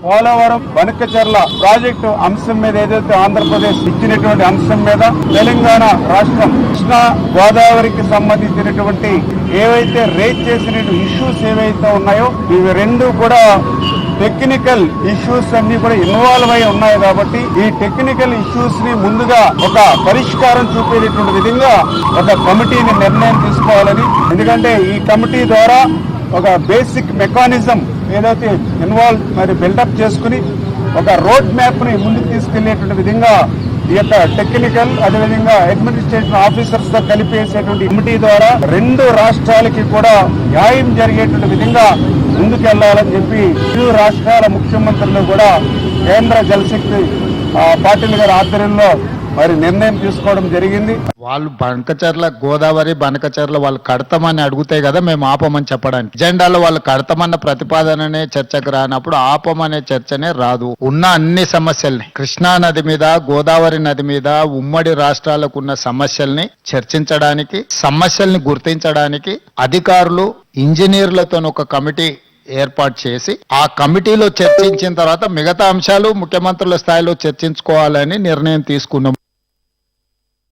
Polavaram Banakacherla project అంశం మీద ఏదైతే ఆంధ్రప్రదేశ్ ఇచ్చినటువంటి అంశం మీద తెలంగాణ రాష్ట్రం కృష్ణా గోదావరికి సంబంధించినటువంటి ఏవైతే రేజ్ చేసిన ఇష్యూస్ ఏవైతే ఉన్నాయో ఇవి రెండు కూడా టెక్నికల్ ఇష్యూస్ అన్ని కూడా ఇన్వాల్వ్ అయి ఉన్నాయి కాబట్టి ఈ టెక్నికల్ ఇష్యూస్ ని ముందుగా ఒక పరిష్కారం చూపేటటువంటి విధంగా ఒక కమిటీని నిర్ణయం తీసుకోవాలని, ఎందుకంటే ఈ కమిటీ ద్వారా ఒక బేసిక్ మెకానిజం ఏదైతే బిల్డప్ చేసుకుని ఒక రోడ్ మ్యాప్ ని ముందుకు తీసుకెళ్లేటువంటి విధంగా ఈ యొక్క టెక్నికల్ అదేవిధంగా అడ్మినిస్ట్రేషన్ ఆఫీసర్స్ తో కలిపేసేటువంటి కమిటీ ద్వారా రెండు రాష్ట్రాలకి కూడా న్యాయం జరిగేటువంటి విధంగా ముందుకెళ్లాలని చెప్పి ఇరు రాష్ట్రాల ముఖ్యమంత్రులు కూడా కేంద్ర జలశక్తి పాటిల్ గారి ఆధ్వర్యంలో నిర్ణయం తీసుకోవడం జరిగింది. వాళ్ళు బనకచెర్ల గోదావరి బనకచెర్ల వాళ్ళు కడతామని అడుగుతాయి కదా మేము ఆపమని చెప్పడానికి. ఎజెండాలో వాళ్ళు కడతామన్న ప్రతిపాదననే చర్చకు రానప్పుడు ఆపమనే చర్చనే రాదు. ఉన్న అన్ని సమస్యల్ని కృష్ణా నది మీద గోదావరి నది మీద ఉమ్మడి రాష్ట్రాలకు ఉన్న సమస్యల్ని చర్చించడానికి, సమస్యల్ని గుర్తించడానికి అధికారులు ఇంజనీర్లతో ఒక కమిటీ ఏర్పాటు చేసి ఆ కమిటీలో చర్చించిన తర్వాత మిగతా అంశాలు ముఖ్యమంత్రుల స్థాయిలో చర్చించుకోవాలని నిర్ణయం తీసుకున్నాం.